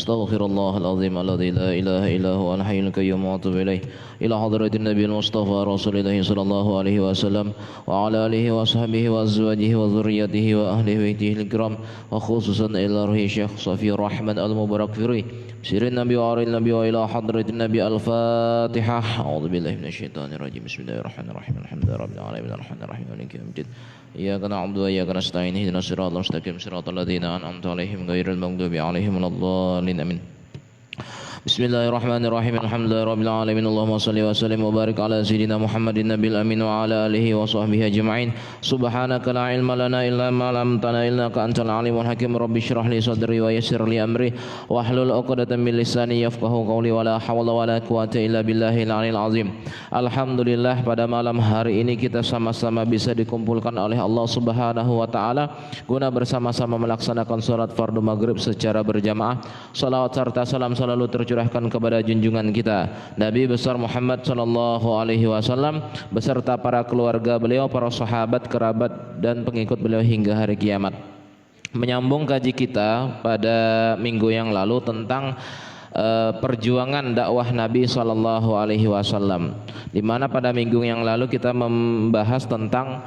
Astaghfirullah al-azim alladzi la ilaha illa huwa al-hayyul qayyum wa atubu ilaih ila hadratin nabiyil mustafa rasulillah sallallahu alaihi wasallam wa ala alihi wa sahbihi wa azwajihi wa dzurriyyatihi wa ahli baitihi al-kiram wa khususan ila ruhi Syekh Safi Rahman al-Mubarak Firi sirin nabi wa aril nabi wa ila hadratin nabi al-fatihah a'udzu billahi minasyaitonir rajim bismillahirrahmanirrahim alhamdulillahirabbil alamin arrahmanir rahim maliki yaumiddin iyyaka na'budu wa iyyaka nasta'in ihdinas siratal mustaqim siratal ladzina an'amta 'alaihim ghairil maghdubi 'alaihim waladdallin amin. Bismillahirrahmanirrahim. Alhamdulillahirabbil alamin. Allahumma shalli wa sallim wa barik ala sayyidina Muhammadin nabiyil amin wa ala alihi wa sahbihi ajma'in. Subhanaka la ilma lana illa ma 'allamtana innaka antal alimul hakim. Rabbi shrah li sadri wa yassir li amri wahlul 'uqdatam min lisani yafqahu qawli wa la hawla wa la quwwata illa billahil aliyil azim. Alhamdulillah, pada malam hari ini kita sama-sama bisa dikumpulkan oleh Allah Subhanahu wa taala guna bersama-sama melaksanakan salat fardu maghrib secara berjamaah. Salawat serta salam selalu tercurahkan kepada junjungan kita Nabi besar Muhammad sallallahu alaihi wasallam beserta para keluarga beliau, para sahabat, kerabat dan pengikut beliau hingga hari kiamat. Menyambung kaji kita pada minggu yang lalu tentang perjuangan dakwah Nabi sallallahu alaihi wasallam, di mana pada minggu yang lalu kita membahas tentang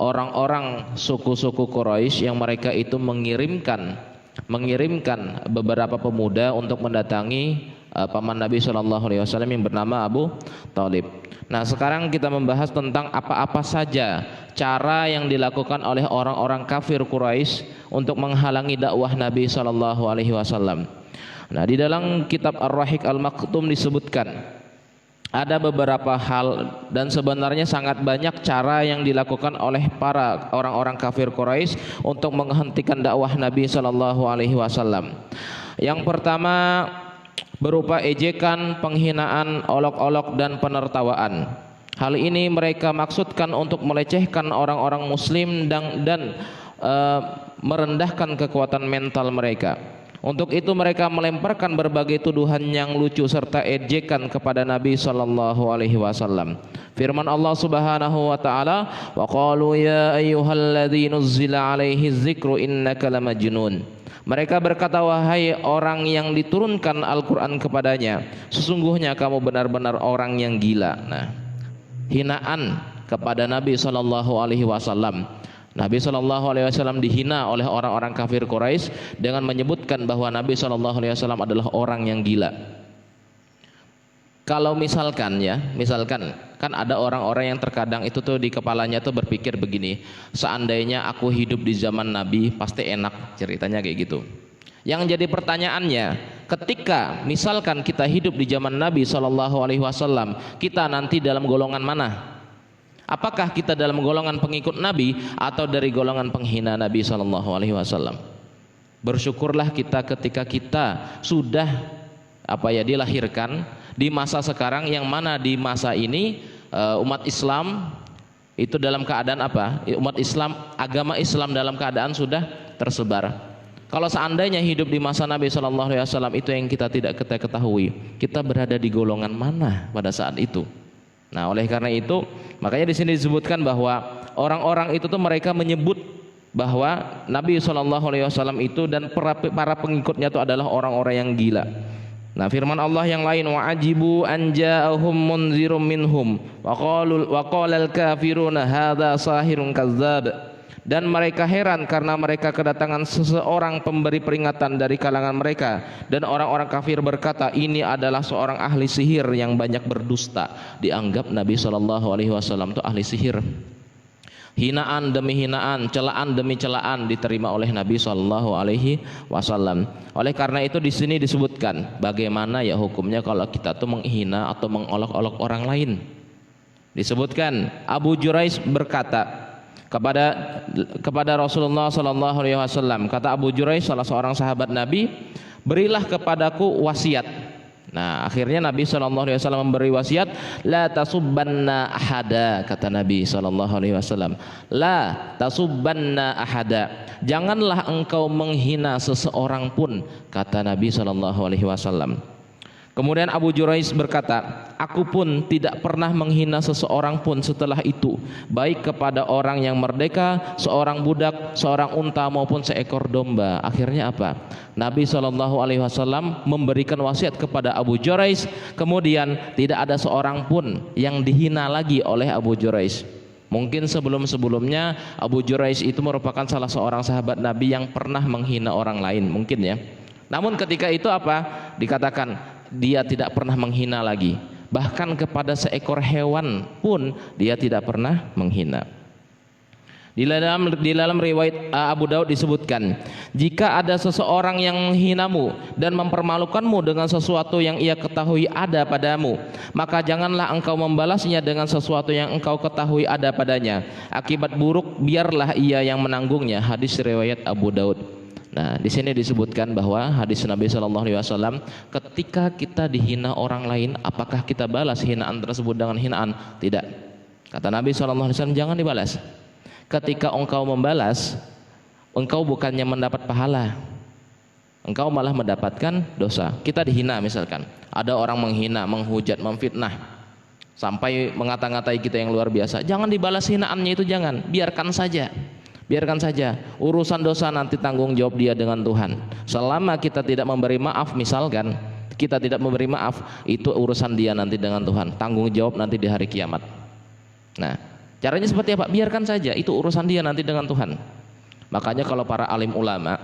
orang-orang suku-suku Quraisy yang mereka itu mengirimkan beberapa pemuda untuk mendatangi paman Nabi sallallahu alaihi wasallam yang bernama Abu Thalib. Nah, sekarang kita membahas tentang apa-apa saja cara yang dilakukan oleh orang-orang kafir Quraisy untuk menghalangi dakwah Nabi sallallahu alaihi wasallam. Nah, di dalam kitab Ar-Rahiq Al-Maktum disebutkan ada beberapa hal dan sebenarnya sangat banyak cara yang dilakukan oleh para orang-orang kafir Quraisy untuk menghentikan dakwah Nabi sallallahu alaihi wasallam. Yang pertama berupa ejekan, penghinaan, olok-olok dan penertawaan. Hal ini mereka maksudkan untuk melecehkan orang-orang muslim dan merendahkan kekuatan mental mereka. Untuk itu mereka melemparkan berbagai tuduhan yang lucu serta ejekan kepada Nabi sallallahu alaihi wasallam. Firman Allah Subhanahu wa taala, "Wa qalu ya ayyuhalladzi nuzzila alaihi dzikru innaka lamajnun." Mereka berkata, wahai orang yang diturunkan Al-Qur'an kepadanya, sesungguhnya kamu benar-benar orang yang gila. Nah, hinaan kepada Nabi sallallahu alaihi wasallam. Nabi sallallahu alaihi wasallam dihina oleh orang-orang kafir Quraisy dengan menyebutkan bahwa Nabi sallallahu alaihi wasallam adalah orang yang gila. Kalau misalkan kan ada orang-orang yang terkadang itu tuh di kepalanya tuh berpikir begini, seandainya aku hidup di zaman Nabi pasti enak, ceritanya kayak gitu. Yang jadi pertanyaannya, ketika misalkan kita hidup di zaman Nabi sallallahu alaihi wasallam, kita nanti dalam golongan mana? Apakah kita dalam golongan pengikut Nabi atau dari golongan penghina Nabi sallallahu alaihi wasallam? Bersyukurlah kita ketika kita sudah dilahirkan di masa sekarang, yang mana di masa ini umat Islam itu dalam keadaan apa? Umat Islam, agama Islam dalam keadaan sudah tersebar. Kalau seandainya hidup di masa Nabi sallallahu alaihi wasallam itu yang kita tidak ketahui, kita berada di golongan mana pada saat itu? Nah, oleh karena itu, makanya di sini disebutkan bahwa orang-orang itu tuh mereka menyebut bahwa Nabi sallallahu alaihi wasallam itu dan para pengikutnya itu adalah orang-orang yang gila. Nah, firman Allah yang lain, wa ajibu an ja'ahum munzirum minhum wa qalal kafiruna hadza sahirun kazzab. Dan mereka heran karena mereka kedatangan seseorang pemberi peringatan dari kalangan mereka, dan orang-orang kafir berkata, ini adalah seorang ahli sihir yang banyak berdusta. Dianggap Nabi sallallahu alaihi wasallam itu ahli sihir. Hinaan demi hinaan, celaan demi celaan diterima oleh Nabi sallallahu alaihi wasallam. Oleh karena itu di sini disebutkan bagaimana ya hukumnya kalau kita tuh menghina atau mengolok-olok orang lain. Disebutkan Abu Jurais berkata kepada Rasulullah sallallahu alaihi wasallam, kata Abu Jurais, salah seorang sahabat Nabi, berilah kepadaku wasiat. Nah, akhirnya Nabi sallallahu alaihi wasallam memberi wasiat, la tasubbanna ahada, kata Nabi sallallahu alaihi wasallam, la tasubbanna ahada, janganlah engkau menghina seseorang pun, kata Nabi sallallahu alaihi wasallam. Kemudian Abu Jurais berkata, aku pun tidak pernah menghina seseorang pun setelah itu, baik kepada orang yang merdeka, seorang budak, seorang unta maupun seekor domba. Akhirnya apa? Nabi SAW memberikan wasiat kepada Abu Jurais, kemudian tidak ada seorang pun yang dihina lagi oleh Abu Jurais. Mungkin sebelum-sebelumnya Abu Jurais itu merupakan salah seorang sahabat Nabi yang pernah menghina orang lain, mungkin ya. Namun ketika itu apa? Dikatakan dia tidak pernah menghina lagi, bahkan kepada seekor hewan pun dia tidak pernah menghina. Di dalam riwayat Abu Daud disebutkan, jika ada seseorang yang menghinamu dan mempermalukanmu dengan sesuatu yang ia ketahui ada padamu, maka janganlah engkau membalasnya dengan sesuatu yang engkau ketahui ada padanya. Akibat buruk biarlah ia yang menanggungnya. Hadis riwayat Abu Daud. Nah, di sini disebutkan bahwa hadis Nabi SAW, ketika kita dihina orang lain, apakah kita balas hinaan tersebut dengan hinaan? Tidak. Kata Nabi SAW, jangan dibalas. Ketika engkau membalas, engkau bukannya mendapat pahala, engkau malah mendapatkan dosa. Kita dihina misalkan, ada orang menghina, menghujat, memfitnah, sampai mengata-ngatai kita yang luar biasa. Jangan dibalas hinaannya itu, jangan, biarkan saja. Biarkan saja, urusan dosa nanti tanggung jawab dia dengan Tuhan. Selama kita tidak memberi maaf, misalkan kita tidak memberi maaf, itu urusan dia nanti dengan Tuhan, tanggung jawab nanti di hari kiamat. Nah, caranya seperti apa? Biarkan saja, itu urusan dia nanti dengan Tuhan. Makanya kalau para alim ulama,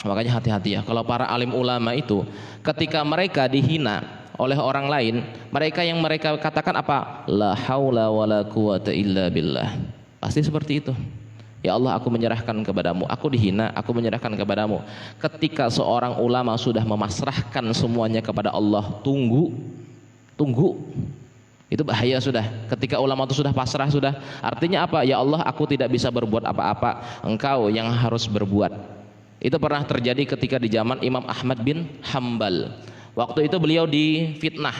makanya hati-hati ya, kalau para alim ulama itu ketika mereka dihina oleh orang lain, mereka yang mereka katakan apa? La haula wala quwata illa billah. Pasti seperti itu. Ya Allah, aku menyerahkan kepadamu, aku dihina, aku menyerahkan kepadamu. Ketika seorang ulama sudah memasrahkan semuanya kepada Allah, tunggu. Itu bahaya sudah. Ketika ulama itu sudah pasrah, sudah artinya apa? Ya Allah, aku tidak bisa berbuat apa-apa, engkau yang harus berbuat. Itu pernah terjadi ketika di zaman Imam Ahmad bin Hambal. Waktu itu beliau difitnah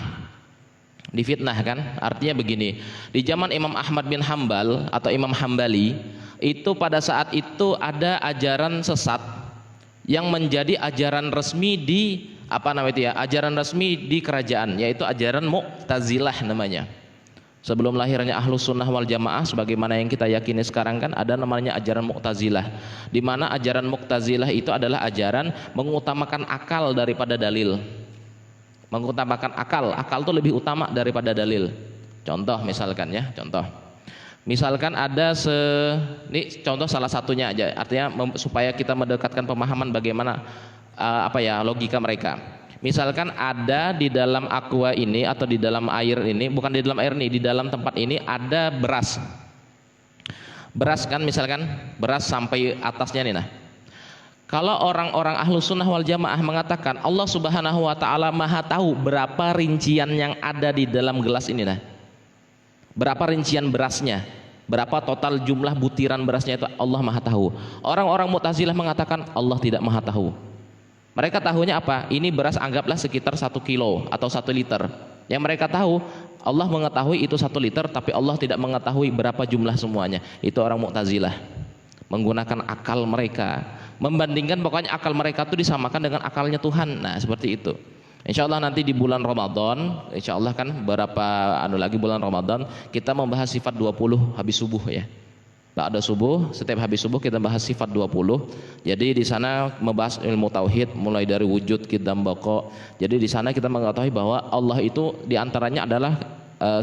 kan? Artinya begini, di zaman Imam Ahmad bin Hambal atau Imam Hambali, itu pada saat itu ada ajaran sesat yang menjadi ajaran resmi di ajaran resmi di kerajaan, yaitu ajaran Mu'tazilah namanya. Sebelum lahirnya Ahlus Sunnah wal Jamaah sebagaimana yang kita yakini sekarang kan ada namanya ajaran Mu'tazilah, di mana ajaran Mu'tazilah itu adalah ajaran mengutamakan akal daripada dalil. Mengutamakan akal itu lebih utama daripada dalil. Contoh misalkan ya, misalkan ada ini contoh salah satunya aja, artinya supaya kita mendekatkan pemahaman bagaimana logika mereka. Misalkan ada di dalam aqua ini atau di dalam air ini, bukan di dalam air nih, di dalam tempat ini ada beras kan, misalkan beras sampai atasnya nih. Nah, kalau orang-orang Ahlus Sunnah wal Jamaah mengatakan Allah Subhanahu wa taala Maha tahu berapa rincian yang ada di dalam gelas ini, nah, berapa rincian berasnya, berapa total jumlah butiran berasnya, itu Allah Maha tahu. Orang-orang Mu'tazilah mengatakan Allah tidak Maha tahu. Mereka tahunya apa? Ini beras anggaplah sekitar 1 kilo atau 1 liter. Yang mereka tahu, Allah mengetahui itu 1 liter, tapi Allah tidak mengetahui berapa jumlah semuanya. Itu orang Mu'tazilah menggunakan akal mereka, membandingkan pokoknya akal mereka itu disamakan dengan akalnya Tuhan. Nah, seperti itu. Insya Allah nanti di bulan Ramadan, insya Allah kan lagi bulan Ramadan, kita membahas sifat 20 habis subuh ya. Ba'da subuh, setiap habis subuh kita bahas sifat 20. Jadi di sana membahas ilmu tauhid mulai dari wujud, qidam, baqa. Jadi di sana kita mengetahui bahwa Allah itu diantaranya adalah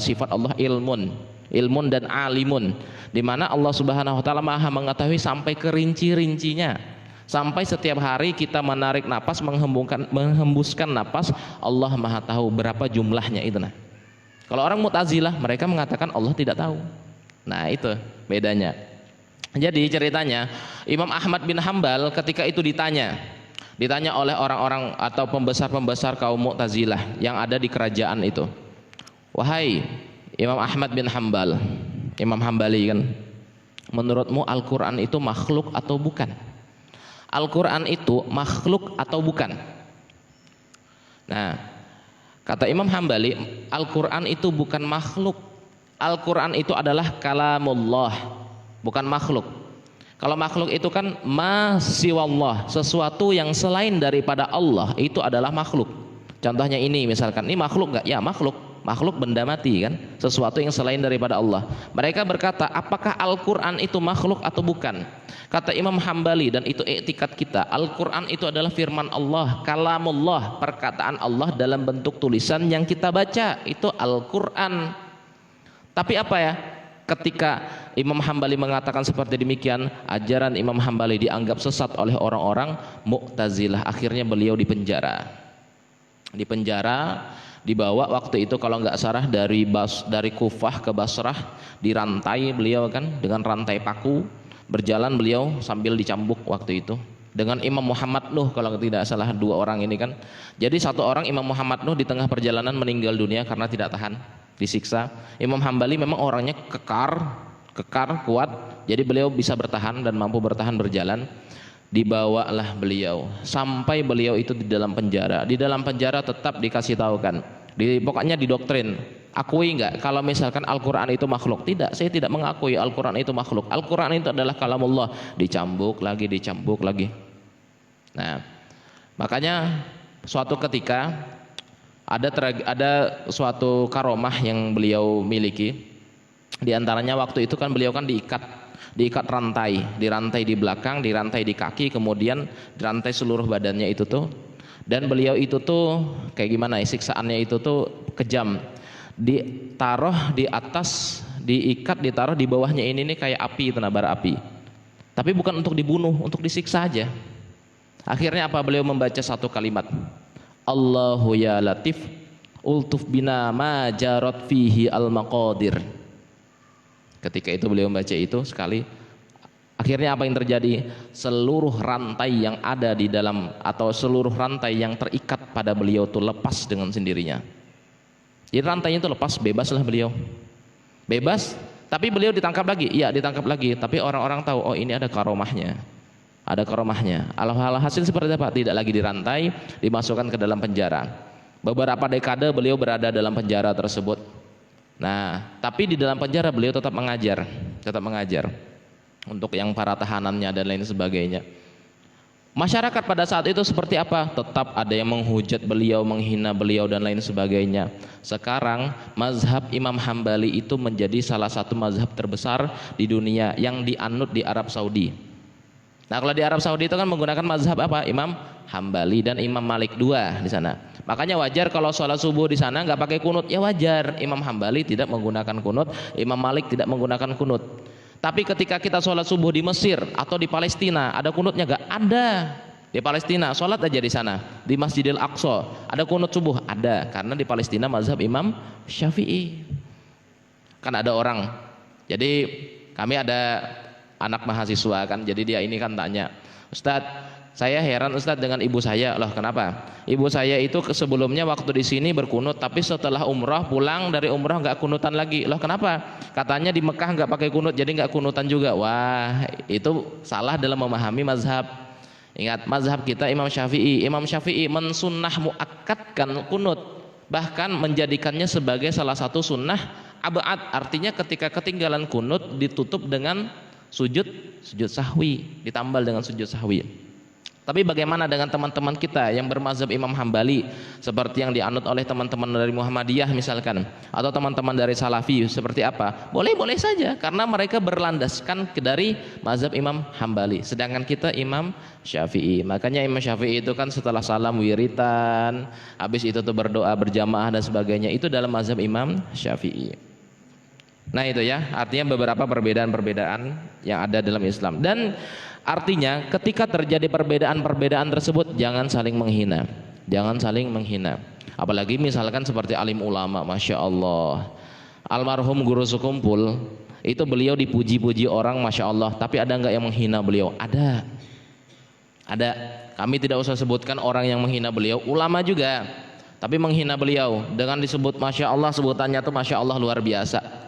sifat Allah ilmun dan alimun, di mana Allah Subhanahu wa taala Maha mengetahui sampai ke rinci-rincinya. Sampai setiap hari kita menarik napas, menghembuskan napas, Allah Maha tahu berapa jumlahnya itu. Nah, kalau orang Mu'tazilah mereka mengatakan Allah tidak tahu. Nah, itu bedanya. Jadi ceritanya Imam Ahmad bin Hambal ketika itu ditanya oleh orang-orang atau pembesar-pembesar kaum Mu'tazilah yang ada di kerajaan itu. Wahai Imam Ahmad bin Hambal, Imam Hambali kan, menurutmu Al-Quran itu makhluk atau bukan? Al-Quran itu makhluk atau bukan? Nah, kata Imam Hambali, Al-Quran itu bukan makhluk. Al-Quran itu adalah kalamullah, bukan makhluk. Kalau makhluk itu kan ma siwallah, sesuatu yang selain daripada Allah itu adalah makhluk. Contohnya ini misalkan, ini makhluk nggak? Ya makhluk, makhluk benda mati kan, sesuatu yang selain daripada Allah. Mereka berkata, apakah Al-Quran itu makhluk atau bukan? Kata Imam Hambali, dan itu i'tikad kita, Al-Quran itu adalah firman Allah, kalamullah, perkataan Allah dalam bentuk tulisan yang kita baca, itu Al-Quran. Tapi apa ya, ketika Imam Hambali mengatakan seperti demikian, ajaran Imam Hambali dianggap sesat oleh orang-orang Mu'tazilah. Akhirnya beliau dipenjara, dibawa waktu itu kalau nggak salah dari Kufah ke Basrah, dirantai beliau kan dengan rantai paku, berjalan beliau sambil dicambuk waktu itu dengan Imam Muhammad Nuh kalau tidak salah, dua orang ini kan. Jadi satu orang Imam Muhammad Nuh di tengah perjalanan meninggal dunia karena tidak tahan disiksa. Imam Hambali memang orangnya kekar kuat, jadi beliau bisa bertahan dan mampu bertahan berjalan. Dibawalah beliau sampai beliau itu di dalam penjara. Di dalam penjara tetap dikasih tahu kan, pokoknya didoktrin, akui nggak kalau misalkan Al-Quran itu makhluk? Tidak, saya tidak mengakui Al-Quran itu makhluk. Al-Quran itu adalah kalamullah. Dicambuk lagi. Nah, makanya suatu ketika ada suatu karomah yang beliau miliki. Di antaranya waktu itu kan beliau kan diikat rantai, dirantai di belakang, dirantai di kaki, kemudian dirantai seluruh badannya itu tuh. Dan beliau itu tuh kayak gimana ya, siksaannya itu tuh kejam. Ditaruh di atas, diikat, ditaruh di bawahnya ini nih kayak api, bara api. Tapi bukan untuk dibunuh, untuk disiksa aja. Akhirnya apa, beliau membaca satu kalimat, Allahu ya latif ultuf bina ma jarat fihi al maqadir. Ketika itu beliau membaca itu sekali, akhirnya apa yang terjadi? Seluruh rantai yang ada di dalam, atau seluruh rantai yang terikat pada beliau itu lepas dengan sendirinya. Jadi rantainya itu lepas, bebaslah beliau. Bebas, tapi beliau ditangkap lagi. Iya, ditangkap lagi, tapi orang-orang tahu, oh ini ada karomahnya. Ada karomahnya. Alhasil seperti apa? Tidak lagi dirantai, dimasukkan ke dalam penjara. Beberapa dekade beliau berada dalam penjara tersebut. Nah, tapi di dalam penjara beliau tetap mengajar untuk yang para tahanannya dan lain sebagainya. Masyarakat pada saat itu seperti apa? Tetap ada yang menghujat beliau, menghina beliau dan lain sebagainya. Sekarang mazhab Imam Hambali itu menjadi salah satu mazhab terbesar di dunia yang dianut di Arab Saudi. Nah, kalau di Arab Saudi itu kan menggunakan mazhab apa? Imam Hambali dan Imam Malik dua di sana. Makanya wajar kalau sholat subuh di sana nggak pakai kunut, ya wajar. Imam Hambali tidak menggunakan kunut, Imam Malik tidak menggunakan kunut. Tapi ketika kita sholat subuh di Mesir atau di Palestina, ada kunutnya nggak? Ada. Di Palestina sholat aja di sana, di Masjidil Aqsa ada kunut subuh, ada. Karena di Palestina mazhab Imam Syafi'i. Kan ada orang, jadi kami ada anak mahasiswa kan, jadi dia ini kan tanya, Ustadz, saya heran Ustadz dengan ibu saya. Loh kenapa? Ibu saya itu sebelumnya waktu di sini berkunut, tapi setelah umrah pulang dari umrah nggak kunutan lagi. Loh kenapa? Katanya di Mekah nggak pakai kunut, jadi nggak kunutan juga. Wah, itu salah dalam memahami mazhab. Ingat, mazhab kita Imam Syafi'i. Imam Syafi'i mensunnah muakkadkan kunut, bahkan menjadikannya sebagai salah satu sunnah abad. Artinya ketika ketinggalan kunut ditutup dengan sujud sahwi, ditambal dengan sujud sahwi. Tapi bagaimana dengan teman-teman kita yang bermazhab Imam Hambali, seperti yang dianut oleh teman-teman dari Muhammadiyah misalkan, atau teman-teman dari Salafi, seperti apa? Boleh-boleh saja, karena mereka berlandaskan dari mazhab Imam Hambali, sedangkan kita Imam Syafi'i. Makanya Imam Syafi'i itu kan setelah salam wiritan, habis itu tuh berdoa berjamaah dan sebagainya, itu dalam mazhab Imam Syafi'i. Nah itu ya, artinya beberapa perbedaan-perbedaan yang ada dalam Islam. Dan artinya ketika terjadi perbedaan-perbedaan tersebut, jangan saling menghina. Jangan saling menghina. Apalagi misalkan seperti alim ulama, Masya Allah, almarhum guru sekumpul, itu beliau dipuji-puji orang, Masya Allah. Tapi ada nggak yang menghina beliau? Ada. Kami tidak usah sebutkan orang yang menghina beliau, ulama juga. Tapi menghina beliau dengan disebut Masya Allah, sebutannya tuh Masya Allah luar biasa.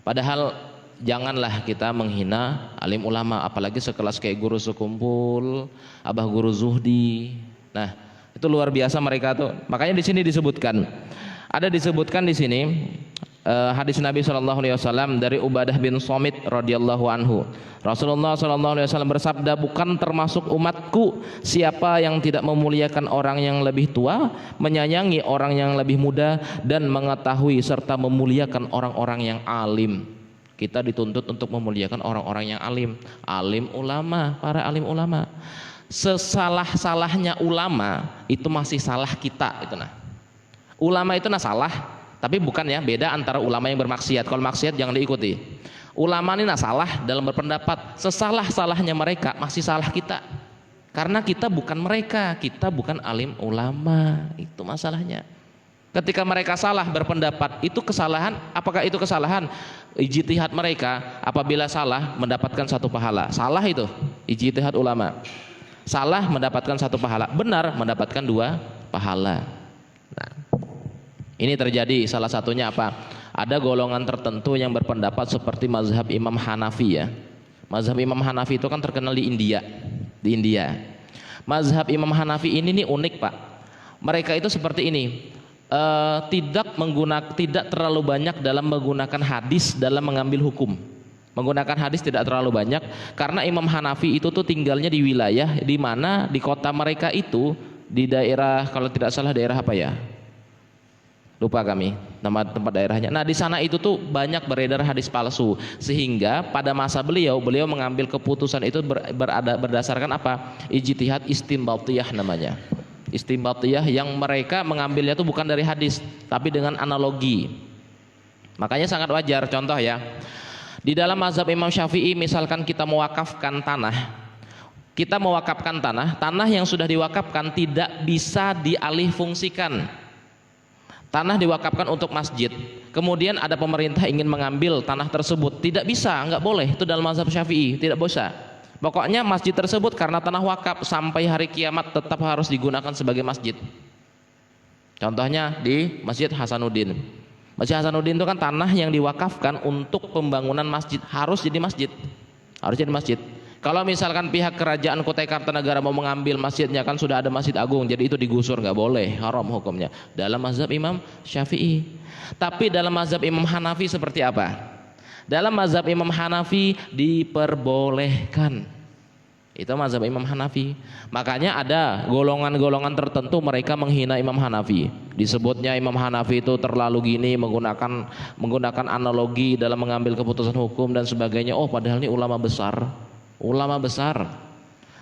Padahal janganlah kita menghina alim ulama, apalagi sekelas kayak guru sekumpul, Abah Guru Zuhdi. Nah, itu luar biasa mereka tuh. Makanya di sini disebutkan, ada disebutkan di sini hadis Nabi SAW dari Ubadah bin Somit radhiyallahu anhu. Rasulullah SAW bersabda, bukan termasuk umatku siapa yang tidak memuliakan orang yang lebih tua, menyayangi orang yang lebih muda, dan mengetahui serta memuliakan orang-orang yang alim. Kita dituntut untuk memuliakan orang-orang yang alim, alim ulama, para alim ulama. Sesalah-salahnya ulama itu masih salah kita itu nah. Ulama itu nah salah, tapi bukan ya, beda antara ulama yang bermaksiat. Kalau maksiat jangan diikuti. Ulama ini nah salah dalam berpendapat, sesalah-salahnya mereka masih salah kita. Karena kita bukan mereka, kita bukan alim ulama, itu masalahnya. Ketika mereka salah berpendapat, itu kesalahan. Apakah itu kesalahan? Ijtihad mereka, apabila salah mendapatkan satu pahala. Salah itu ijtihad ulama. Salah mendapatkan satu pahala, benar mendapatkan dua pahala. Nah, ini terjadi salah satunya apa? Ada golongan tertentu yang berpendapat seperti mazhab Imam Hanafi ya. Mazhab Imam Hanafi itu kan terkenal di India. Di India. Mazhab Imam Hanafi ini nih unik Pak. Mereka itu seperti ini. Tidak terlalu banyak dalam menggunakan hadis dalam mengambil hukum. Menggunakan hadis tidak terlalu banyak karena Imam Hanafi itu tuh tinggalnya di wilayah di mana di kota mereka itu di daerah, kalau tidak salah daerah apa ya? Lupa kami nama tempat daerahnya. Nah, di sana itu tuh banyak beredar hadis palsu sehingga pada masa beliau mengambil keputusan itu berdasarkan apa? Ijtihad istinbatiyah namanya. Istinbatiyah yang mereka mengambilnya itu bukan dari hadis tapi dengan analogi. Makanya sangat wajar, contoh ya. Di dalam mazhab Imam Syafi'i misalkan kita mewakafkan tanah. Kita mewakafkan tanah yang sudah diwakafkan tidak bisa dialih fungsikan. Tanah diwakafkan untuk masjid. Kemudian ada pemerintah ingin mengambil tanah tersebut, tidak bisa, nggak boleh. Itu dalam mazhab Syafi'i, tidak bisa. Pokoknya masjid tersebut karena tanah wakaf sampai hari kiamat tetap harus digunakan sebagai masjid. Contohnya di Masjid Hasanuddin. Masjid Hasanuddin itu kan tanah yang diwakafkan untuk pembangunan masjid, harus jadi masjid. Harus jadi masjid. Kalau misalkan pihak kerajaan Kutai Kartanegara mau mengambil masjidnya, kan sudah ada Masjid Agung, jadi itu digusur, nggak boleh, haram hukumnya. Dalam mazhab Imam Syafi'i. Tapi dalam mazhab Imam Hanafi seperti apa? Dalam mazhab Imam Hanafi diperbolehkan. Itu mazhab Imam Hanafi. Makanya ada golongan-golongan tertentu mereka menghina Imam Hanafi. Disebutnya Imam Hanafi itu terlalu gini, menggunakan analogi dalam mengambil keputusan hukum dan sebagainya. Oh, padahal ini ulama besar. Ulama besar.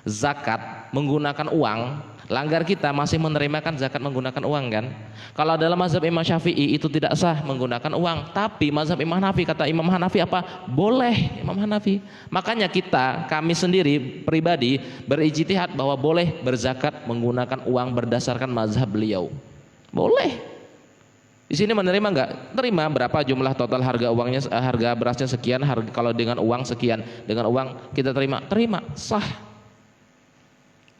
Zakat menggunakan uang. Langgar kita masih menerima zakat menggunakan uang kan? Kalau dalam mazhab Imam Syafi'i itu tidak sah menggunakan uang, tapi mazhab Imam Hanafi, kata Imam Hanafi apa? Boleh. Imam Hanafi. Makanya kami sendiri pribadi berijtihad bahwa boleh berzakat menggunakan uang berdasarkan mazhab beliau. Boleh. Di sini menerima enggak? Terima. Berapa jumlah total harga uangnya, harga berasnya sekian, harga kalau dengan uang sekian, dengan uang kita terima, sah.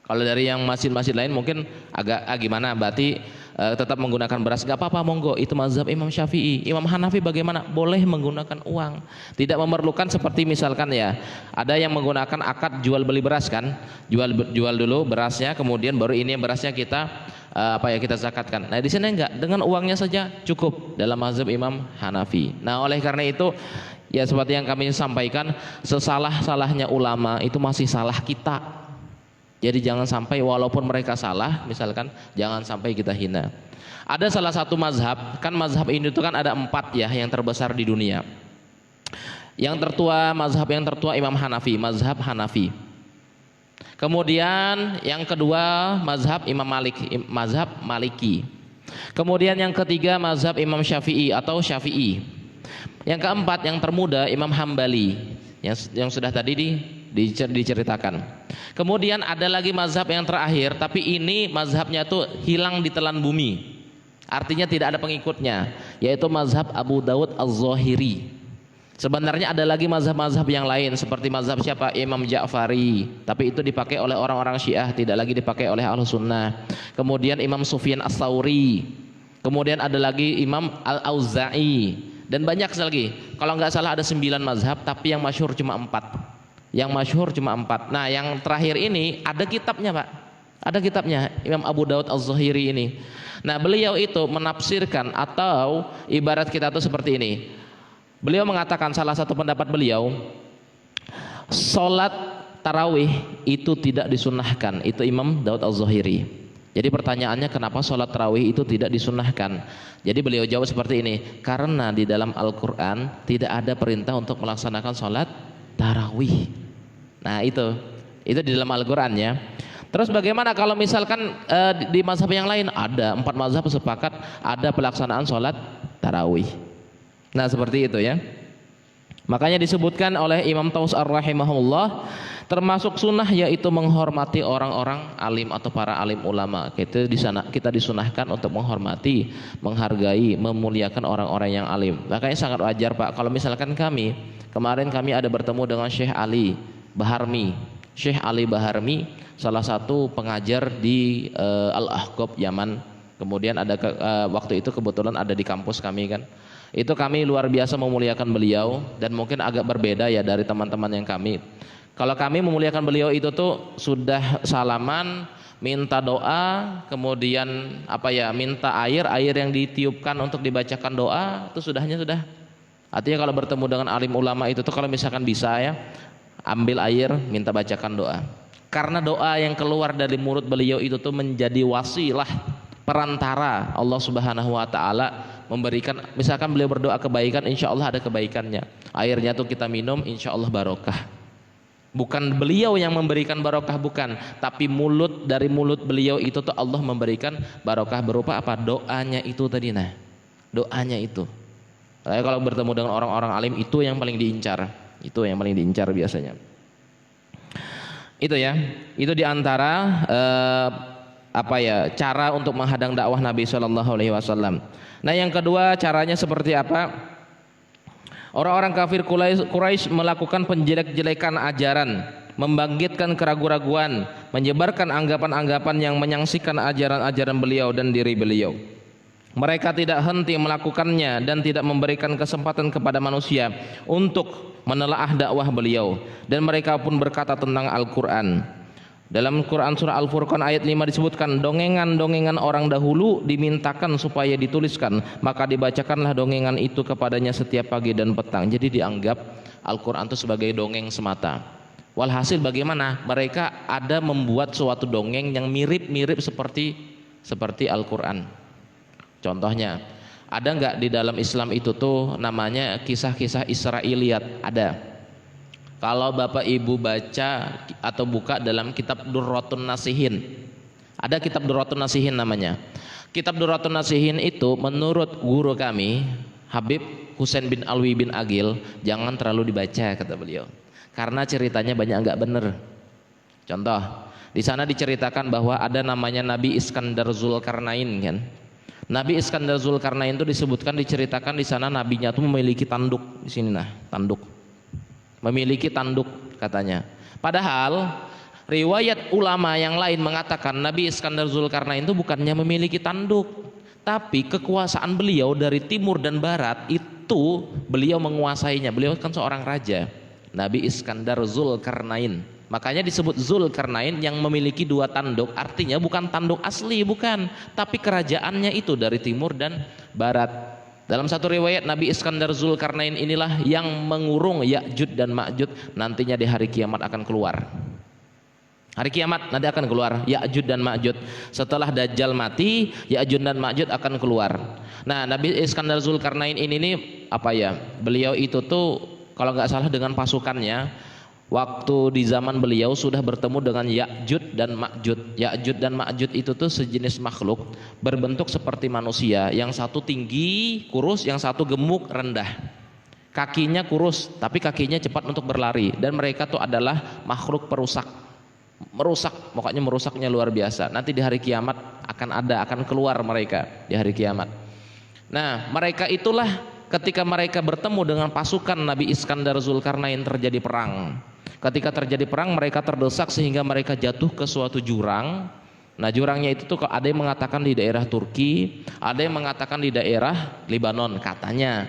Kalau dari yang masjid-masjid lain mungkin agak gimana, berarti tetap menggunakan beras, gak apa-apa, monggo. Itu mazhab Imam Syafi'i. Imam Hanafi bagaimana? Boleh menggunakan uang, tidak memerlukan seperti misalkan ya, ada yang menggunakan akad jual beli beras kan, jual dulu berasnya, kemudian baru ini berasnya kita kita zakatkan. Nah di sini enggak, dengan uangnya saja cukup dalam mazhab Imam Hanafi. Nah oleh karena itu ya seperti yang kami sampaikan, sesalah-salahnya ulama itu masih salah kita. Jadi jangan sampai walaupun mereka salah, misalkan jangan sampai kita hina. Ada salah satu mazhab, kan mazhab ini itu kan ada 4 ya yang terbesar di dunia. Yang tertua, mazhab yang tertua Imam Hanafi, mazhab Hanafi. Kemudian yang kedua mazhab Imam Malik, mazhab Maliki. Kemudian yang ketiga mazhab Imam Syafi'i atau Syafi'i. Yang keempat yang termuda Imam Hambali, yang sudah tadi diceritakan. Kemudian ada lagi mazhab yang terakhir, tapi ini mazhabnya tuh hilang di telan bumi. Artinya tidak ada pengikutnya, yaitu mazhab Abu Dawud Az-Zahiri. Sebenarnya ada lagi mazhab-mazhab yang lain seperti mazhab siapa? Imam Ja'fari, tapi itu dipakai oleh orang-orang Syiah, tidak lagi dipakai oleh Ahlus Sunnah. Kemudian Imam Sufyan Ats-Tsauri. Kemudian ada lagi Imam Al-Auza'i dan banyak lagi. Kalau nggak salah ada 9 mazhab, tapi yang masyhur cuma 4. Yang masyhur cuma 4. Nah yang terakhir ini ada kitabnya Pak, Ada kitabnya Imam Abu Daud Az-Zahiri ini. Nah, beliau itu menafsirkan, atau ibarat kita tuh seperti ini. Beliau mengatakan, salah satu pendapat beliau, sholat tarawih itu tidak disunahkan. Itu Imam Daud Az-Zahiri. Jadi pertanyaannya, kenapa sholat tarawih itu tidak disunahkan? Jadi beliau jawab seperti ini, karena di dalam Al-Quran tidak ada perintah untuk melaksanakan sholat tarawih. Nah, itu di dalam Al-Quran ya. Terus bagaimana kalau misalkan di mazhab yang lain? Ada 4 mazhab sepakat ada pelaksanaan sholat tarawih. Nah, seperti itu ya. Makanya disebutkan oleh Imam Taus ar-rahimahullah, termasuk sunnah yaitu menghormati orang-orang alim atau para alim ulama. Kita disunahkan untuk menghormati, menghargai, memuliakan orang-orang yang alim. Makanya sangat wajar Pak, kalau misalkan kemarin kami ada bertemu dengan Syekh Ali Baharmi. Syekh Ali Baharmi salah satu pengajar di Al-Ahqaf Yaman. Kemudian ada waktu itu kebetulan ada di kampus kami kan. Itu kami luar biasa memuliakan beliau, dan mungkin agak berbeda ya dari teman-teman yang kami. Kalau kami memuliakan beliau itu tuh sudah salaman, minta doa, kemudian minta air yang ditiupkan untuk dibacakan doa, itu sudah. Artinya kalau bertemu dengan alim ulama itu tuh kalau misalkan bisa ya, ambil air, minta bacakan doa. Karena doa yang keluar dari mulut beliau itu tuh menjadi wasilah, perantara Allah Subhanahu wa taala memberikan, misalkan beliau berdoa kebaikan, insya Allah ada kebaikannya. Airnya tuh kita minum, insya Allah barokah. Bukan beliau yang memberikan barokah, bukan, tapi dari mulut beliau itu tuh Allah memberikan barokah berupa apa? Doanya itu tadi. Nah, doanya itu. Kalau bertemu dengan orang-orang alim, itu yang paling diincar. Itu yang paling diincar biasanya. Itu ya. Itu diantara cara untuk menghadang dakwah Nabi Shallallahu Alaihi Wasallam. Nah, yang kedua, caranya seperti apa? Orang-orang kafir Quraisy melakukan penjelek-jelekan ajaran, membangkitkan keraguan-raguan, menyebarkan anggapan-anggapan yang menyaksikan ajaran-ajaran beliau dan diri beliau. Mereka tidak henti melakukannya dan tidak memberikan kesempatan kepada manusia untuk menelaah dakwah beliau, dan mereka pun berkata tentang Al-Quran. Dalam Quran surah Al-Furqan ayat 5 disebutkan, dongengan-dongengan orang dahulu dimintakan supaya dituliskan, maka dibacakanlah dongengan itu kepadanya setiap pagi dan petang. Jadi dianggap Al-Quran itu sebagai dongeng semata. Walhasil bagaimana? Mereka ada membuat suatu dongeng yang mirip-mirip seperti Al-Quran. Contohnya, ada nggak di dalam Islam itu tuh namanya kisah-kisah Israiliyat? Ada. Kalau Bapak Ibu baca atau buka dalam kitab Durratun Nasihin, ada kitab Durratun Nasihin namanya. Kitab Durratun Nasihin itu menurut guru kami Habib Husain bin Alwi bin Agil, jangan terlalu dibaca kata beliau, karena ceritanya banyak nggak bener. Contoh, di sana diceritakan bahwa ada namanya Nabi Iskandar Zulkarnain kan. Nabi Iskandar Zulkarnain itu diceritakan di sana nabinya tuh memiliki tanduk di sini, nah tanduk. Memiliki tanduk katanya. Padahal riwayat ulama yang lain mengatakan Nabi Iskandar Zulkarnain itu bukannya memiliki tanduk, tapi kekuasaan beliau dari timur dan barat itu beliau menguasainya. Beliau kan seorang raja, Nabi Iskandar Zulkarnain. Makanya disebut Zulkarnain yang memiliki 2 tanduk. Artinya bukan tanduk asli, bukan, tapi kerajaannya itu dari timur dan barat. Dalam satu riwayat, Nabi Iskandar Zulkarnain inilah yang mengurung Ya'juj dan Ma'juj, nantinya di hari kiamat akan keluar. Hari kiamat nanti akan keluar Ya'juj dan Ma'juj. Setelah Dajjal mati, Ya'juj dan Ma'juj akan keluar. Nah, Nabi Iskandar Zulkarnain ini beliau itu tuh kalau nggak salah dengan pasukannya, waktu di zaman beliau sudah bertemu dengan Ya'juj dan Ma'juj. Ya'juj dan Ma'juj itu tuh sejenis makhluk berbentuk seperti manusia, yang satu tinggi kurus, yang satu gemuk rendah. Kakinya kurus tapi kakinya cepat untuk berlari, dan mereka tuh adalah makhluk perusak. Pokoknya merusaknya luar biasa. Nanti di hari kiamat akan keluar mereka di hari kiamat. Nah, mereka itulah ketika mereka bertemu dengan pasukan Nabi Iskandar Zulkarnain terjadi perang. Ketika terjadi perang, mereka terdesak sehingga mereka jatuh ke suatu jurang. Nah, jurangnya itu tuh ada yang mengatakan di daerah Turki, ada yang mengatakan di daerah Lebanon katanya.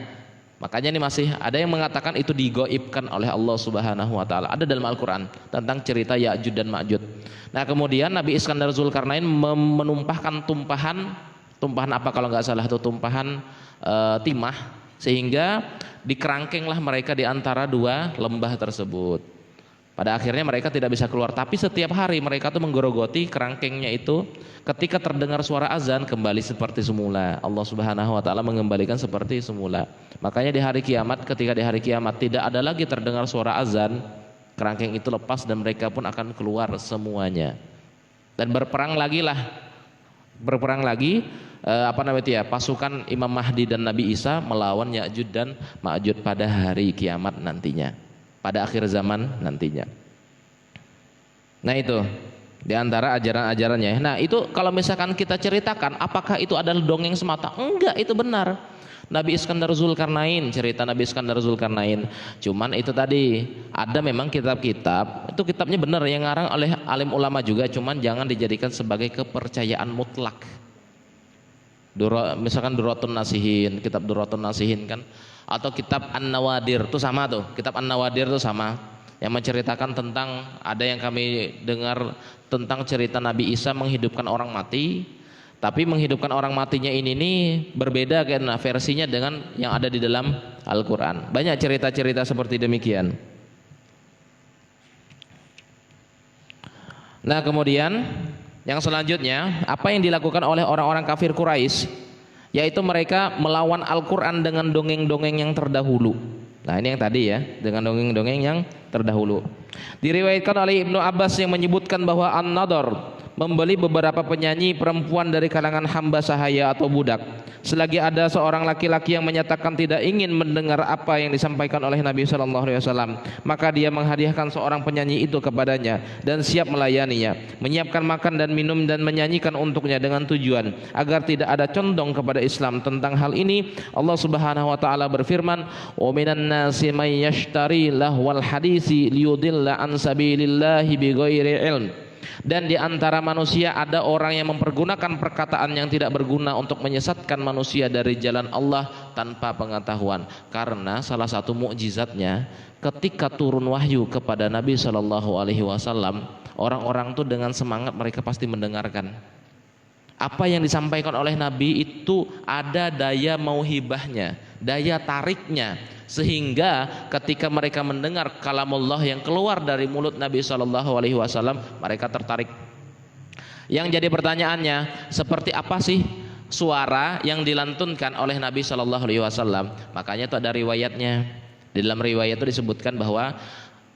Makanya ini masih ada yang mengatakan itu digoibkan oleh Allah Subhanahu wa taala. Ada dalam Al-Qur'an tentang cerita Ya'juj dan Ma'juj. Nah, kemudian Nabi Iskandar Zulkarnain menumpahkan tumpahan apa kalau nggak salah itu tumpahan timah, sehingga dikerangkenglah mereka di antara dua lembah tersebut. Pada akhirnya mereka tidak bisa keluar, tapi setiap hari mereka tuh menggerogoti kerangkengnya itu. Ketika terdengar suara azan, kembali seperti semula. Allah Subhanahu wa taala mengembalikan seperti semula. Makanya di hari kiamat, ketika di hari kiamat tidak ada lagi terdengar suara azan, kerangkeng itu lepas dan mereka pun akan keluar semuanya. Dan berperang lagi pasukan Imam Mahdi dan Nabi Isa melawan Ya'juj dan Ma'juj pada hari kiamat nantinya, pada akhir zaman nantinya. Nah, itu di antara ajaran-ajarannya. Nah, itu kalau misalkan kita ceritakan, apakah itu adalah dongeng semata? Enggak, itu benar. Nabi Iskandar Zulkarnain, cerita Nabi Iskandar Zulkarnain. Cuman itu tadi ada memang kitab-kitab, itu kitabnya benar yang ngarang oleh alim ulama juga, cuman jangan dijadikan sebagai kepercayaan mutlak. Misalkan Duratun Nasihin, kitab Duratun Nasihin kan, atau kitab An-Nawadir itu sama tuh, kitab An-Nawadir itu sama, yang menceritakan tentang, ada yang kami dengar tentang cerita Nabi Isa menghidupkan orang mati, tapi menghidupkan orang matinya ini nih berbeda karena versinya dengan yang ada di dalam Al-Quran. Banyak cerita-cerita seperti demikian. Nah, kemudian yang selanjutnya, apa yang dilakukan oleh orang-orang kafir Quraisy, yaitu mereka melawan Al-Quran dengan dongeng-dongeng yang terdahulu. Nah, ini yang tadi ya, dengan dongeng-dongeng yang terdahulu. Diriwayatkan oleh Ibnu Abbas yang menyebutkan bahwa An-Nadhr membeli beberapa penyanyi perempuan dari kalangan hamba sahaya atau budak. Selagi ada seorang laki-laki yang menyatakan tidak ingin mendengar apa yang disampaikan oleh Nabi SAW, maka dia menghadiahkan seorang penyanyi itu kepadanya dan siap melayaninya, menyiapkan makan dan minum dan menyanyikan untuknya dengan tujuan agar tidak ada condong kepada Islam. Tentang hal ini Allah Subhanahu wa taala berfirman, "Wa minan nasi may yashtari lahwal hadisi liyudilla an sabilillahi bighairi ilm." Dan di antara manusia ada orang yang mempergunakan perkataan yang tidak berguna untuk menyesatkan manusia dari jalan Allah tanpa pengetahuan. Karena salah satu mukjizatnya, ketika turun wahyu kepada Nabi SAW, orang-orang tuh dengan semangat mereka pasti mendengarkan. Apa yang disampaikan oleh Nabi itu ada daya mauhibahnya, daya tariknya, sehingga ketika mereka mendengar kalamullah yang keluar dari mulut Nabi SAW, mereka tertarik. Yang jadi pertanyaannya, seperti apa sih suara yang dilantunkan oleh Nabi SAW? Makanya itu ada riwayatnya. Di dalam riwayat itu disebutkan bahwa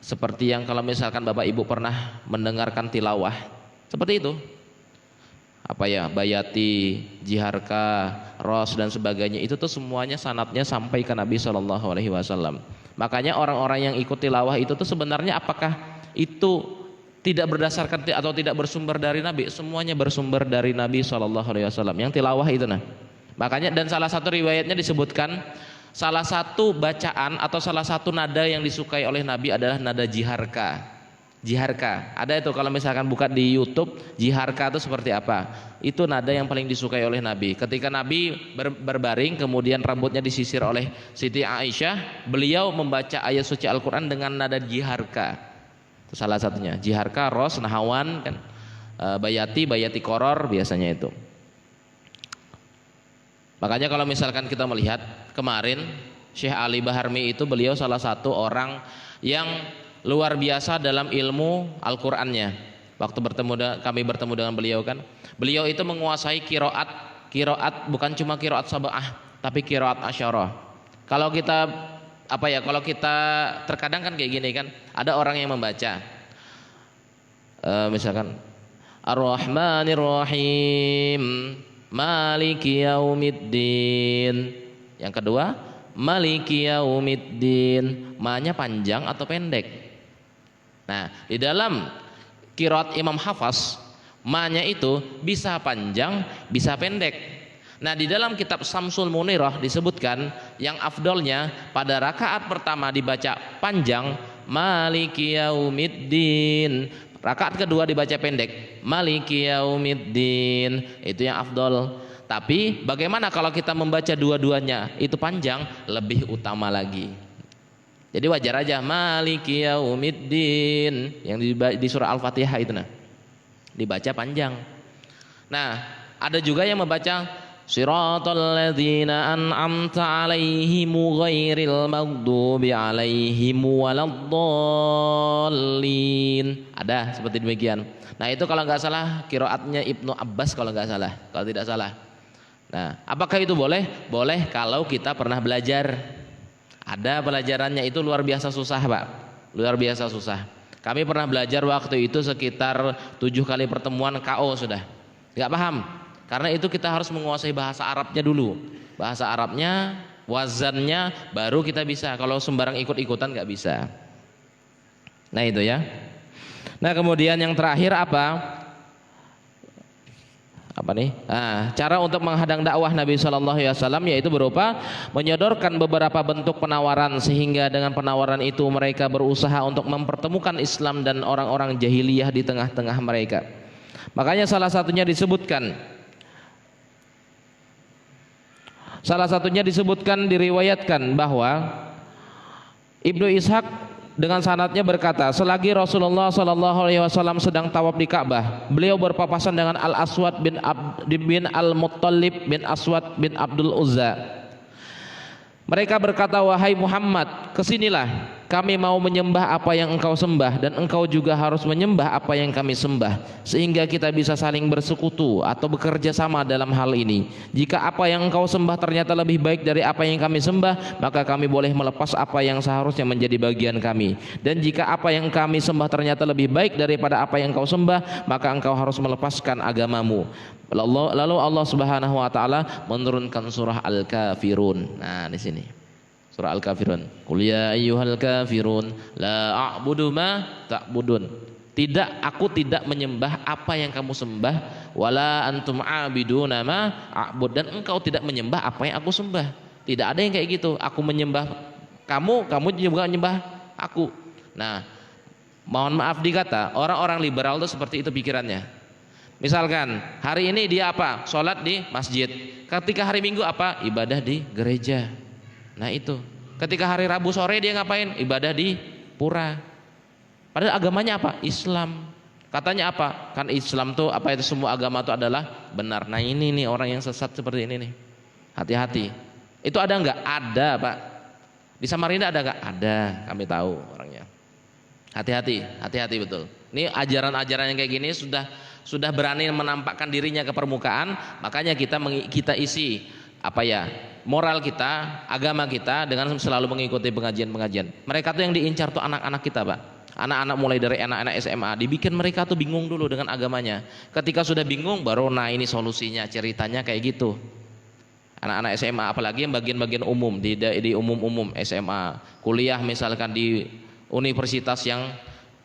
seperti yang kalau misalkan Bapak Ibu pernah mendengarkan tilawah, seperti itu. Bayati, Jiharka, Ros dan sebagainya, itu tuh semuanya sanadnya sampai ke Nabi SAW. Makanya orang-orang yang ikut tilawah itu tuh sebenarnya apakah itu tidak berdasarkan atau tidak bersumber dari Nabi? Semuanya bersumber dari Nabi SAW yang tilawah itu. Nah, makanya dan salah satu riwayatnya disebutkan salah satu bacaan atau salah satu nada yang disukai oleh Nabi adalah nada Jiharka. Jiharka, ada itu kalau misalkan buka di YouTube, Jiharka itu seperti apa? Itu nada yang paling disukai oleh Nabi. Ketika Nabi berbaring, kemudian rambutnya disisir oleh Siti Aisyah, beliau membaca ayat suci Al-Quran dengan nada Jiharka. Itu salah satunya, Jiharka, Ros, Nahawan, kan, Bayati Koror biasanya itu. Makanya kalau misalkan kita melihat kemarin Syekh Ali Baharmi itu beliau salah satu orang yang luar biasa dalam ilmu Al-Qur'annya. Waktu kami bertemu dengan beliau kan, beliau itu menguasai kiroat bukan cuma kiroat sab'ah, tapi kiroat asyarah. Kalau kita kalau kita terkadang kan kayak gini kan, ada orang yang membaca misalkan Ar-Rahmanir Rahim Maliki Yaumiddin, yang kedua Maliki Yaumiddin, ma-nya panjang atau pendek. Nah, di dalam qiraat Imam Hafaz, ma-nya itu bisa panjang, bisa pendek. Nah, di dalam kitab Samsul Munirah disebutkan yang afdolnya pada rakaat pertama dibaca panjang, Maliki Yaumiddin. Rakaat kedua dibaca pendek, Maliki Yaumiddin. Itu yang afdol. Tapi bagaimana kalau kita membaca dua-duanya? Itu panjang, lebih utama lagi. Jadi wajar aja Maliki Yaumiddin yang di surah Al-Fatihah itu dibaca panjang. Nah, ada juga yang membaca Shiratal ladzina an'amta 'alaihim ghairil maghdubi 'alaihim waladdallin. Ada seperti demikian. Nah, itu kalau nggak salah qiraatnya Ibnu Abbas kalau nggak salah, kalau tidak salah. Nah, apakah itu boleh? Boleh kalau kita pernah belajar. Ada pelajarannya, itu luar biasa susah, Pak. Luar biasa susah. Kami pernah belajar waktu itu sekitar 7 kali pertemuan KO sudah. Nggak paham. Karena itu kita harus menguasai bahasa Arabnya dulu. Bahasa Arabnya, wazannya, baru kita bisa. Kalau sembarang ikut-ikutan nggak bisa. Nah itu ya. Nah kemudian yang terakhir apa? Apa nih? Nah, cara untuk menghadang dakwah Nabi Shallallahu Alaihi Wasallam yaitu berupa menyodorkan beberapa bentuk penawaran, sehingga dengan penawaran itu mereka berusaha untuk mempertemukan Islam dan orang-orang jahiliyah di tengah-tengah mereka. Makanya salah satunya disebutkan diriwayatkan bahwa Ibnu Ishaq dengan sanadnya berkata, selagi Rasulullah SAW sedang tawaf di Ka'bah, beliau berpapasan dengan Al-Aswad bin Al-Muttalib bin Aswad bin Abdul Uzza. Mereka berkata, wahai Muhammad, kesinilah, kami mau menyembah apa yang engkau sembah, dan engkau juga harus menyembah apa yang kami sembah, sehingga kita bisa saling bersekutu atau bekerja sama dalam hal ini. Jika apa yang engkau sembah ternyata lebih baik dari apa yang kami sembah, maka kami boleh melepas apa yang seharusnya menjadi bagian kami. Dan jika apa yang kami sembah ternyata lebih baik daripada apa yang engkau sembah, maka engkau harus melepaskan agamamu. Lalu Allah Subhanahu wa taala menurunkan surah Al-Kafirun. Nah, di sini. Surah Al-Kafirun. Qul ya ayyuhal kafirun la a'budu ma ta'budun. Aku tidak menyembah apa yang kamu sembah, wala antum a'biduna ma a'bud, dan engkau tidak menyembah apa yang aku sembah. Tidak ada yang kayak gitu. Aku menyembah kamu juga menyembah aku. Nah, mohon maaf dikata, orang-orang liberal itu seperti itu pikirannya. Misalkan hari ini dia apa? Sholat di masjid. Ketika hari Minggu apa? Ibadah di gereja. Nah itu. Ketika hari Rabu sore dia ngapain? Ibadah di pura. Padahal agamanya apa? Islam. Katanya apa? Kan Islam tuh apa, itu semua agama itu adalah benar. Nah ini nih orang yang sesat seperti ini nih. Hati-hati. Itu ada nggak? Ada, Pak. Di Samarinda ada nggak? Ada. Kami tahu orangnya. Hati-hati, hati-hati betul. Ini ajaran-ajaran yang kayak gini sudah berani menampakkan dirinya ke permukaan, makanya kita isi apa ya, moral kita, agama kita dengan selalu mengikuti pengajian-pengajian. Mereka tuh yang diincar tuh anak-anak kita, Pak. Anak-anak mulai dari anak-anak SMA, dibikin mereka tuh bingung dulu dengan agamanya. Ketika sudah bingung baru nah ini solusinya, ceritanya kayak gitu. Anak-anak SMA apalagi yang bagian-bagian umum di umum-umum SMA, kuliah misalkan di universitas yang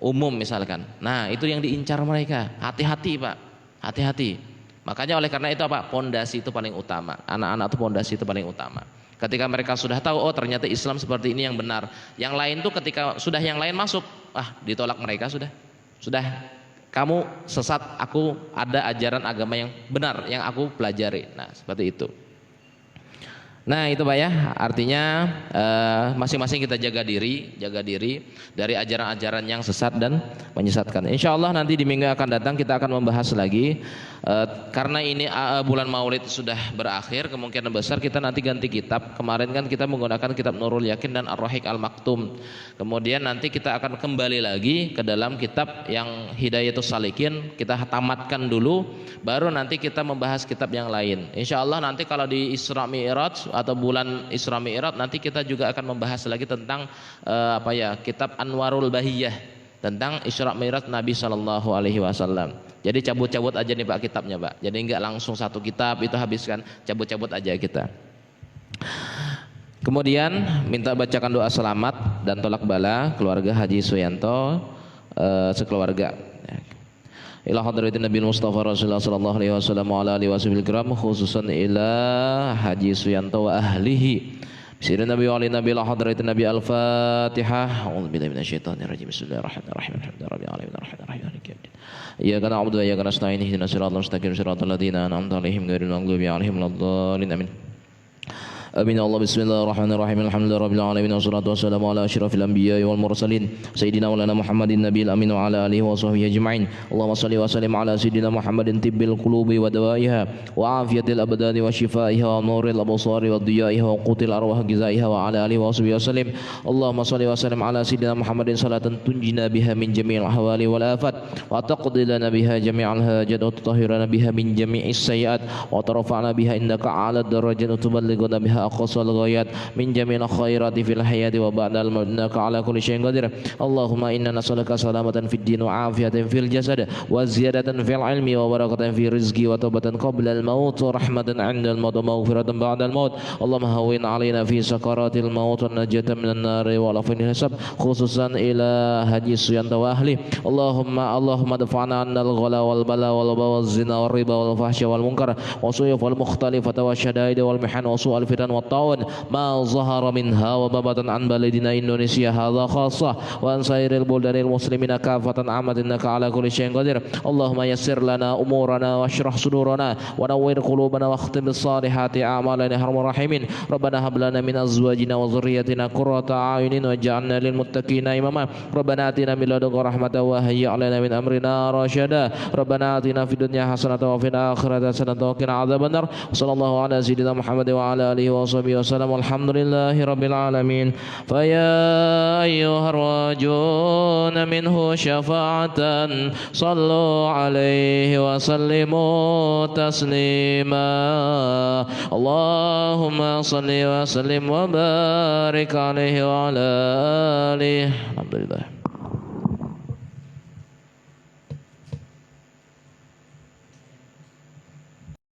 umum misalkan. Nah, itu yang diincar mereka. Hati-hati, Pak. Hati-hati. Makanya oleh karena itu apa? Pondasi itu paling utama. Anak-anak itu pondasi itu paling utama. Ketika mereka sudah tahu, oh ternyata Islam seperti ini yang benar. Yang lain tuh ketika sudah yang lain masuk, ditolak mereka sudah. Sudah, kamu sesat, aku ada ajaran agama yang benar yang aku pelajari. Nah, seperti itu. Nah itu Pak ya, artinya masing-masing kita jaga diri dari ajaran-ajaran yang sesat dan menyesatkan. Insya Allah nanti di minggu yang akan datang kita akan membahas lagi, karena ini bulan Maulid sudah berakhir, kemungkinan besar kita nanti ganti kitab. Kemarin kan kita menggunakan kitab Nurul Yakin dan Ar-Rahiq Al-Maktum. Kemudian nanti kita akan kembali lagi ke dalam kitab yang Hidayatus Salikin, kita tamatkan dulu, baru nanti kita membahas kitab yang lain. Insya Allah nanti kalau di Isra Mi'raj atau bulan Isra Mi'raj nanti kita juga akan membahas lagi tentang kitab Anwarul Bahiyah tentang Isra Mi'raj Nabi Shallallahu Alaihi Wasallam. Jadi cabut-cabut aja nih Pak kitabnya, Pak. Jadi enggak langsung satu kitab itu habiskan, cabut-cabut aja kita. Kemudian minta bacakan doa selamat dan tolak bala keluarga Haji Suyanto sekeluarga. Ila hadratin Nabi Mustafa Rasulullah sallallahu alaihi wasallam wa ala alihi wasallam kiram, khususan ila Haji Suyanto wa ahlihi. سيدنا النبي وعلى النبي لا حضرة النبي الفاتحة. أعوذ بالله من الشيطان الرجيم. بسم الله الرحمن الرحيم. الحمد لله رب العالمين الرحمن الرحيم مالك يوم الدين. إياك نعبد وإياك نستعين اهدنا الصراط المستقيم صراط الذين أنعمت عليهم غير المغضوب عليهم ولا الضالين آمين. آمين. الله بسم الله الرحمن الرحيم. الحمد لله رب العالمين والصلاة والسلام على أشرف الأنبياء والمرسلين سيدنا مولانا محمد النبي الأمين وعلى آله وصحبه أجمعين. اللهم صل وسلم على سيدنا محمد طب القلوب ودوائها وعافية الأبدان وشفائها ونور الأبصار وضيائها وقوت الأرواح غذائها وعلى آله وصحبه وسلم. اللهم صل وسلم على سيدنا محمد صلاة تنجينا بها من جميع الأحوال والآفات وتقضي لنا بها جميع الحاجات وتطهرنا بها من جميع السيئات وترفعنا بها إنك على الدرجات وتبلغنا بها أقصى الغايات من جميع الخيرات في الحياة وبعد الموت إنك على كل شيء قدير. اللهم إنا نسألك سلامة في الدين وعافية في الجسد وزيادة في العلم وبركة في الرزق وتوبة قبل الموت ورحمة عند الموت ومغفرة بعد الموت. اللهم هون علينا في سكرات الموت والنجاة من النار والعافية من الحساب خصوصا إلى حج الصيام وأهله. اللهم ادفعنا عنا الغلا والبلاء والوباء والزنا والربا والفحش والمنكر والسيوف والمختلفة والشدائد والمحن وسوء الفتن والطاعون ما ظهر منها وبطن عن بلدنا إندونيسيا هذا خاصة وعن سائر البلدان المسلمين كافة عامة إنك على كل شيء قدير. اللهم يسر لنا أمورنا واشرح صدورنا ونور قلوبنا واختم بالصالحات أعمالنا يا أرحم الراحمين. ربنا هب لنا من أزواجنا وذريتنا قرة أعين واجعلنا للمتقين إماما. ربنا آتنا من لدنك رحمة وهيئ لنا من أمرنا رشدا. ربنا آتنا في الدنيا حسنة وفي الآخرة حسنة وقنا عذاب النار. صلى الله على سيدنا محمد وعلى آله وصحبه وسلم والحمد لله رب العالمين. فيا أيها الراجون منه شفاعة صلوا عليه وسلموا تسليما. اللهم صل وسلم وبارك عليه وعلى آله. الحمد لله.